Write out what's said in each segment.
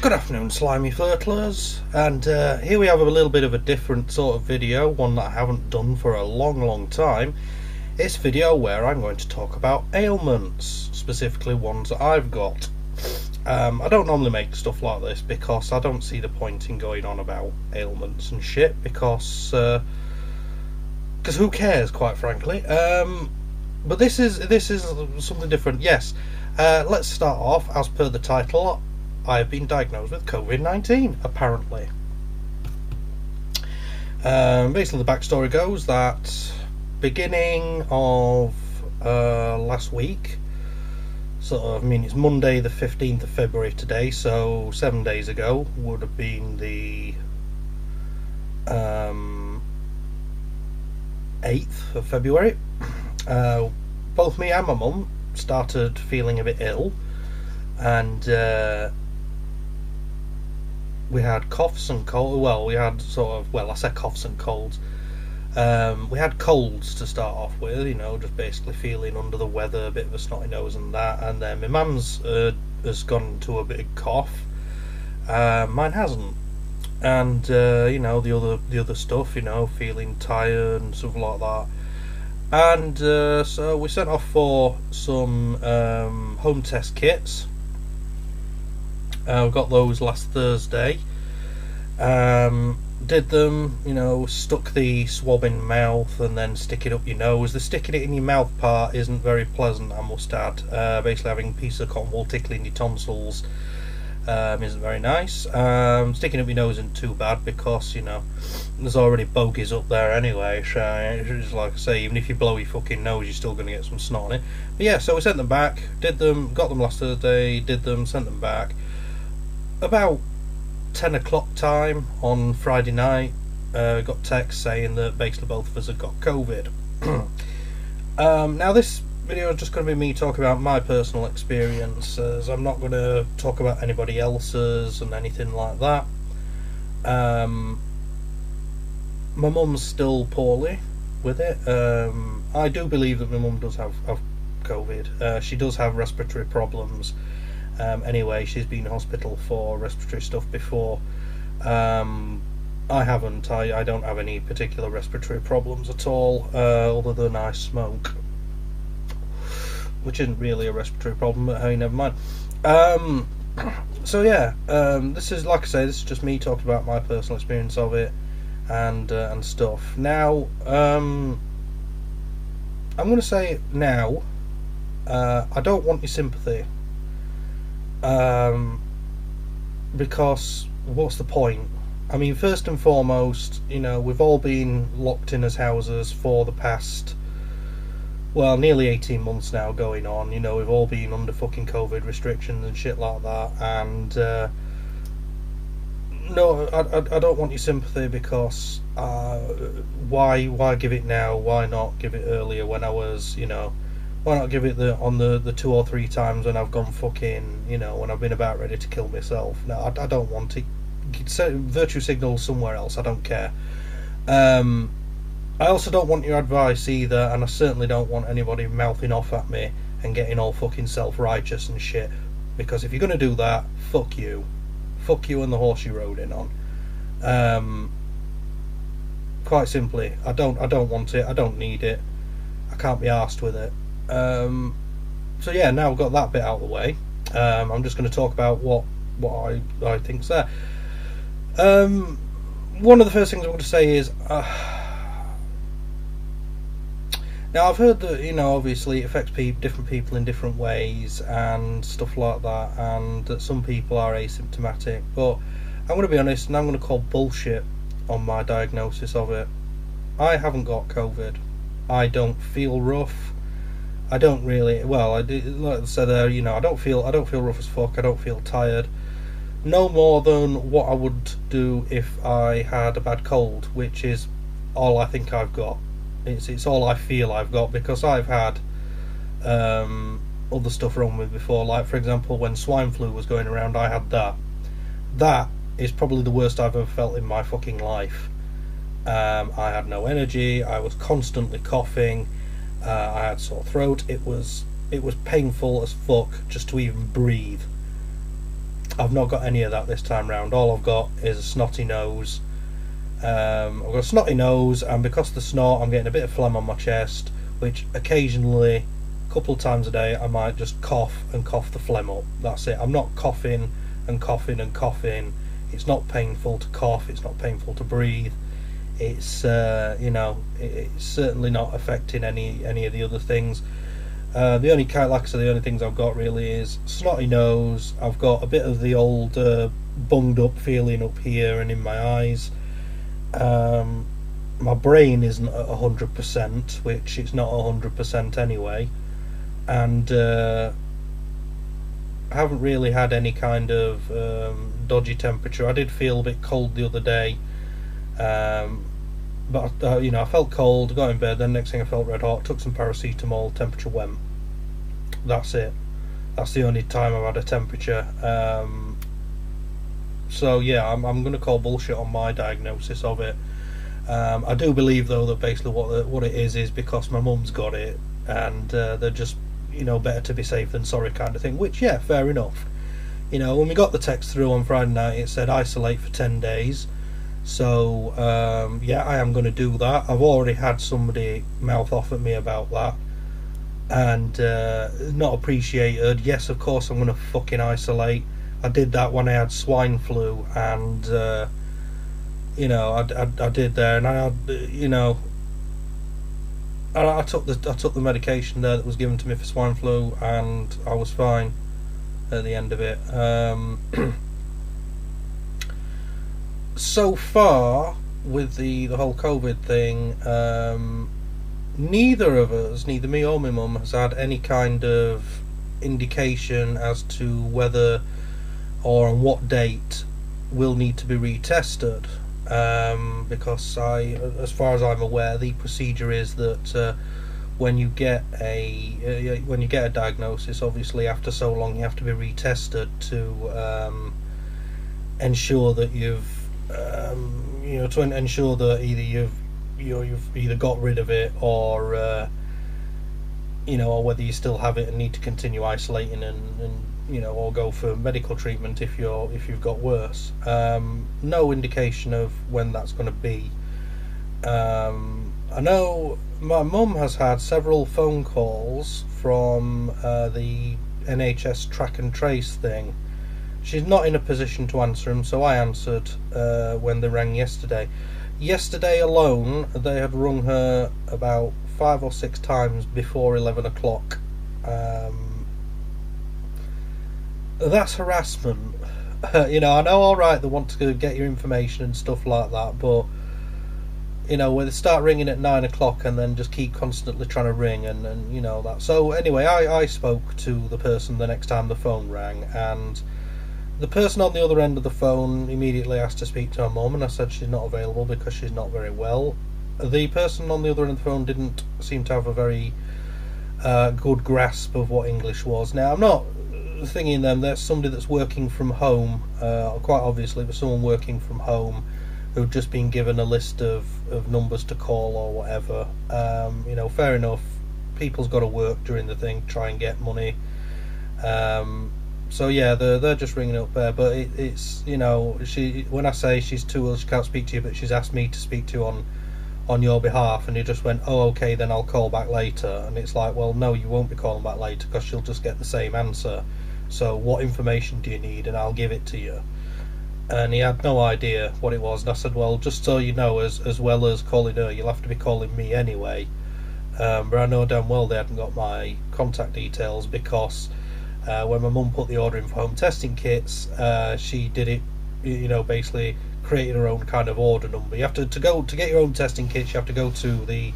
Good afternoon, slimy flirtlers, and here we have a little bit of a different sort of video, one that I haven't done for a long time. It's a video where I'm going to talk about ailments, specifically ones that I've got. I don't normally make stuff like this because I don't see the point in going on about ailments and shit, because who cares, quite frankly. But this is something different. Yes, let's start off, as per the title. I have been diagnosed with COVID-19, apparently. Basically, the backstory goes that beginning of last week, it's Monday the 15th of February today, so 7 days ago would have been the 8th of February. Both me and my mum started feeling a bit ill, and we had coughs and colds. I said coughs and colds. We had colds to start off with, just basically feeling under the weather, a bit of a snotty nose and that. And then my mum's has gone into a big cough. Mine hasn't. And the other stuff, feeling tired and stuff like that. And so we sent off for some home test kits. We got those last Thursday. Did them, stuck the swab in mouth and then stick it up your nose. The sticking it in your mouth part isn't very pleasant, I must add. Basically having a piece of cotton wool tickling your tonsils isn't very nice. Sticking up your nose isn't too bad because, there's already bogies up there anyway. So just like I say, even if you blow your fucking nose, you're still going to get some snot on it. But yeah, so we sent them back, did them, got them last Thursday, did them, sent them back. About 10 o'clock time on Friday night, got text saying that basically both of us had got COVID. Now this video is just going to be me talking about my personal experiences. I'm not going to talk about anybody else's and anything like that. My mum's still poorly with it. I do believe that my mum does have COVID. She does have respiratory problems. Anyway, she's been in hospital for respiratory stuff before. I haven't. I don't have any particular respiratory problems at all, other than I smoke, which isn't really a respiratory problem, but hey, never mind. So yeah, this is, like I say, this is just me talking about my personal experience of it and stuff. Now, I'm going to say now, I don't want your sympathy. Because what's the point? I mean, first and foremost, we've all been locked in as houses for the past, nearly 18 months now going on. We've all been under fucking COVID restrictions and shit like that, and no, I don't want your sympathy, because why give it now? Why not give it earlier when I was, why not give it on the 2 or 3 times when I've gone fucking, when I've been about ready to kill myself? No, I don't want it. Virtue signal somewhere else, I don't care. I also don't want your advice either, and I certainly don't want anybody mouthing off at me and getting all fucking self-righteous and shit, because if you're going to do that, fuck you. Fuck you and the horse you rode in on. Quite simply, I don't want it, I don't need it, I can't be arsed with it. So yeah, now I've got that bit out of the way. I'm just going to talk about what I think's there. One of the first things I'm going to say is, now I've heard that obviously it affects different people in different ways and stuff like that, and that some people are asymptomatic. But I'm going to be honest, and I'm going to call bullshit on my diagnosis of it. I haven't got COVID. I don't feel rough. I don't really. I did, like I said there. I don't feel rough as fuck. I don't feel tired. No more than what I would do if I had a bad cold, which is all I think I've got. It's all I feel I've got, because I've had other stuff wrong with before. Like, for example, when swine flu was going around, I had that. That is probably the worst I've ever felt in my fucking life. I had no energy. I was constantly coughing. I had sore throat. It was painful as fuck just to even breathe. I've not got any of that this time round. All I've got is a snotty nose. I've got a snotty nose, and because of the snot, I'm getting a bit of phlegm on my chest, which occasionally, a couple of times a day, I might just cough and cough the phlegm up. That's it. I'm not coughing and coughing and coughing. It's not painful to cough. It's not painful to breathe. It's it's certainly not affecting any of the other things. The only like I said, the only things I've got really is snotty nose. I've got a bit of the old bunged up feeling up here and in my eyes. My brain isn't at 100%, which it's not 100% anyway, and I haven't really had any kind of dodgy temperature. I did feel a bit cold the other day, but I felt cold, got in bed, then next thing I felt red hot, took some paracetamol, temperature went. That's it. That's the only time I've had a temperature. So yeah, I'm going to call bullshit on my diagnosis of it. I do believe though that basically what it is because my mum's got it, and they're just better to be safe than sorry kind of thing. Which yeah, fair enough. When we got the text through on Friday night, it said isolate for 10 days. So yeah, I am going to do that. I've already had somebody mouth off at me about that, and not appreciated. Yes, of course I'm going to fucking isolate. I did that when I had swine flu, and I did there, and I had I took the medication there that was given to me for swine flu, and I was fine at the end of it. So far with the whole COVID thing, neither of us, neither me or my mum, has had any kind of indication as to whether or on what date we'll need to be retested, because as far as I'm aware, the procedure is that when you get a diagnosis, obviously after so long you have to be retested to ensure that ensure that either you've either got rid of it or or whether you still have it and need to continue isolating and or go for medical treatment if you've got worse. No indication of when that's going to be. I know my mum has had several phone calls from the NHS track and trace thing. She's not in a position to answer them, so I answered when they rang yesterday. Yesterday alone, they had rung her about 5 or 6 times before 11 o'clock. That's harassment. I know, alright, they want to get your information and stuff like that, but when they start ringing at 9 o'clock and then just keep constantly trying to ring and that. So anyway, I spoke to the person the next time the phone rang, and the person on the other end of the phone immediately asked to speak to her mum, and I said she's not available because she's not very well. The person on the other end of the phone didn't seem to have a very good grasp of what English was. Now, I'm not thinking them, there's somebody that's working from home, quite obviously it was someone working from home who'd just been given a list of numbers to call or whatever. Fair enough, people's got to work during the thing, try and get money. So yeah, they're just ringing up there, but it's when I say she's too ill, she can't speak to you, but she's asked me to speak to you on your behalf, and he just went, oh okay, then I'll call back later. And it's like, well no, you won't be calling back later because she'll just get the same answer. So what information do you need, and I'll give it to you. And he had no idea what it was, and I said, well, just so you know, as well as calling her, you'll have to be calling me anyway. But I know damn well they hadn't got my contact details, because when my mum put the order in for home testing kits, she did it, basically created her own kind of order number. You have to get your own testing kits, you have to go to the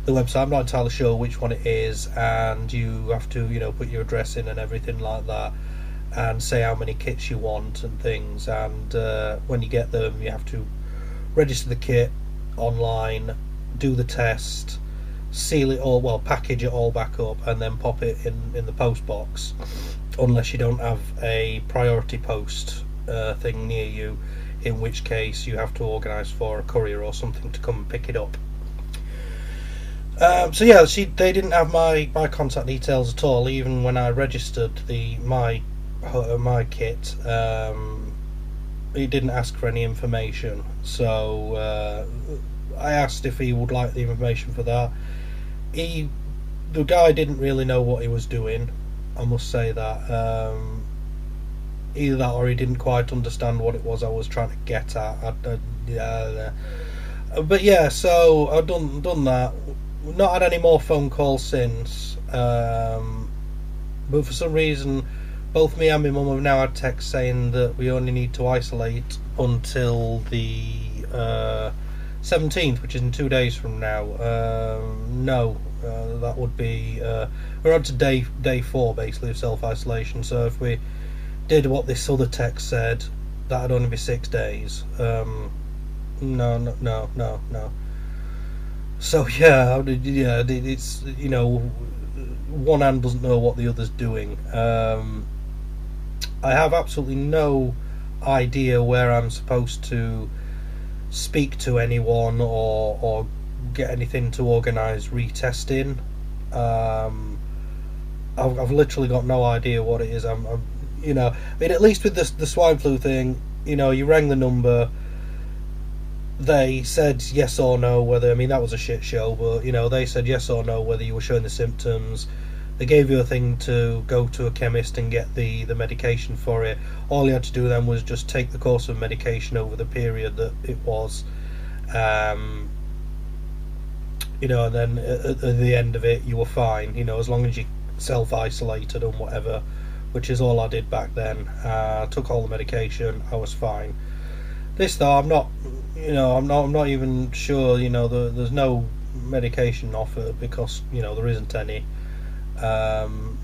website. I'm not entirely sure which one it is, and you have to put your address in and everything like that, and say how many kits you want and things. And when you get them, you have to register the kit online, do the test, seal it all, package it all back up, and then pop it in the post box, unless you don't have a priority post thing near you, in which case you have to organise for a courier or something to come and pick it up. So yeah, they didn't have my contact details at all, even when I registered my my kit, he didn't ask for any information. So I asked if he would like the information for that. The guy didn't really know what he was doing. I must say that. Either that, or he didn't quite understand what it was I was trying to get at. Yeah. But yeah, so I've done that. Not had any more phone calls since. But for some reason, both me and my mum have now had texts saying that we only need to isolate until the 17th, which is in 2 days from now. No, that would be we're on to day 4 basically of self-isolation. So if we did what this other text said, that'd only be 6 days. No. So yeah, it's, you know, one hand doesn't know what the other's doing. I have absolutely no idea where I'm supposed to speak to anyone or get anything to organise retesting. I've literally got no idea what it is. I'm you know, I mean, at least with the swine flu thing, you know, you rang the number, they said yes or no whether, I mean, that was a shit show, but you know, they said yes or no whether you were showing the symptoms. They gave you a thing to go to a chemist and get the medication for it. All you had to do then was just take the course of medication over the period that it was, you know, and then at the end of it you were fine, you know, as long as you self-isolated and whatever, which is all I did back then. Took all the medication, I was fine. This though, I'm not even sure, you know, there's no medication offered because, you know, there isn't any.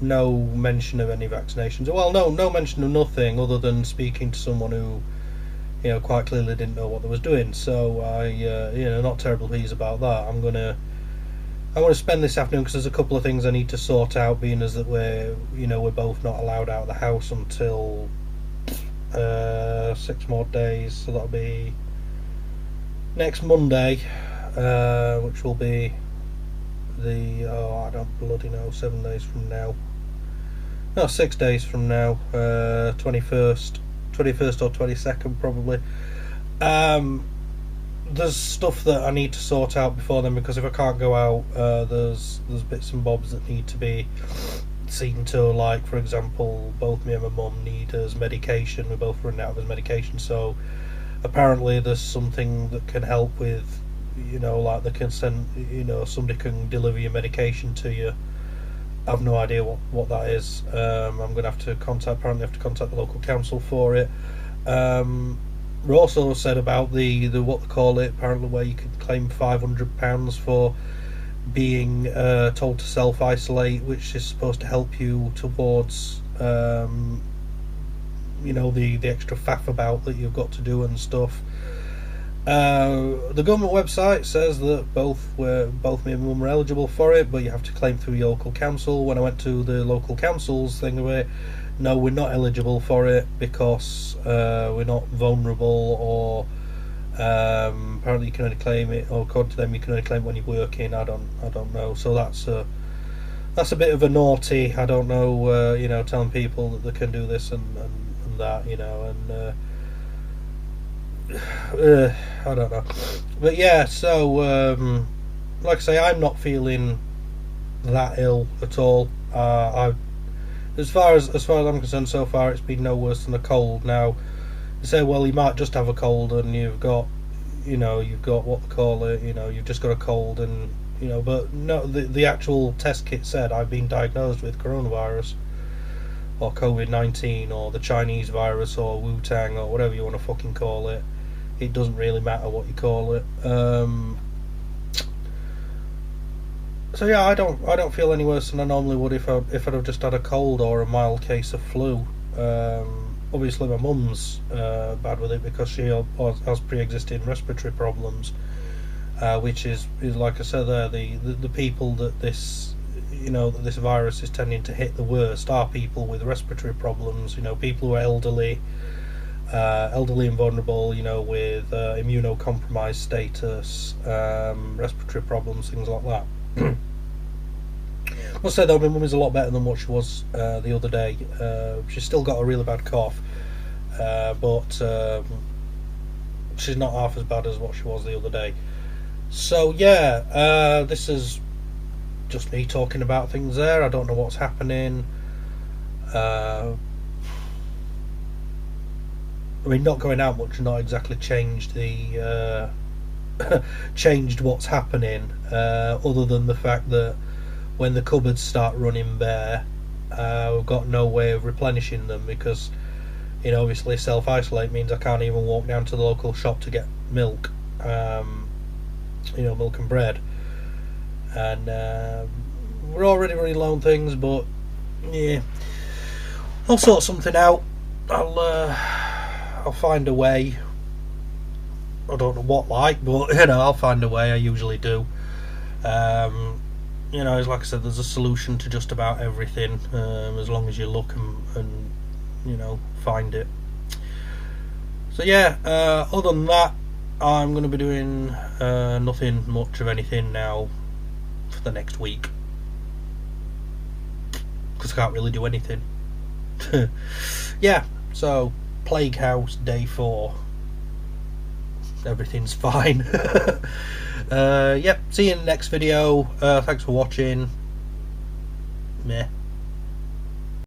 No mention of any vaccinations. Well, no mention of nothing other than speaking to someone who, you know, quite clearly didn't know what they was doing. So I, you know, not terribly pleased about that. I want to spend this afternoon because there's a couple of things I need to sort out, being as that we're both not allowed out of the house until 6 more days. So that'll be next Monday, which will be I don't bloody know, 7 days from now. No, 6 days from now, 21st or 22nd probably. There's stuff that I need to sort out before then, because if I can't go out, there's bits and bobs that need to be seen to, like, for example, both me and my mum need his medication. We're both running out of his medication, so apparently there's something that can help with, you know, like they can send, you know, somebody can deliver your medication to you. I've no idea what that is. I'm going to have to contact the local council for it. We also said about the what they call it, apparently where you could claim £500 for being told to self-isolate, which is supposed to help you towards, you know, the extra faff about that you've got to do and stuff. The government website says that both me and mum are eligible for it, but you have to claim through your local council. When I went to the local council's thing of it, no, we're not eligible for it because we're not vulnerable, or apparently you can only claim it, or according to them you can only claim it when you're working. I don't know. So that's a bit of a naughty. I don't know. You know, telling people that they can do this and that. You know, and. I don't know, but yeah. So, like I say, I'm not feeling that ill at all. As far as I'm concerned, so far it's been no worse than a cold. Now, you say, well, you might just have a cold, and you've got what they call it. You know, you've just got a cold, and you know, but no, the actual test kit said I've been diagnosed with coronavirus, or COVID-19, or the Chinese virus, or Wu-Tang, or whatever you want to fucking call it. It doesn't really matter what you call it. So yeah, I don't feel any worse than I normally would if I'd have just had a cold or a mild case of flu. Obviously, my mum's bad with it because she has pre-existing respiratory problems, which is like I said there, the people that this virus is tending to hit the worst are people with respiratory problems. You know, people who are elderly and vulnerable, you know, with immunocompromised status, respiratory problems, things like that. must say though, my mum is a lot better than what she was the other day. She's still got a really bad cough, but she's not half as bad as what she was the other day. So yeah, this is just me talking about things there. I don't know what's happening. I mean, not going out much, not exactly changed the changed what's happening. Other than the fact that when the cupboards start running bare, we've got no way of replenishing them because, you know, obviously self-isolate means I can't even walk down to the local shop to get milk, you know, milk and bread. And we're already running low on things, but yeah, I'll sort something out. I'll find a way. I don't know what, like, but you know, I'll find a way. I usually do. You know, like I said, there's a solution to just about everything, as long as you look and you know, find it. So yeah, other than that, I'm going to be doing nothing much of anything now for the next week because I can't really do anything. Yeah, so Plague House Day 4. Everything's fine. Yep, see you in the next video. Thanks for watching. Meh.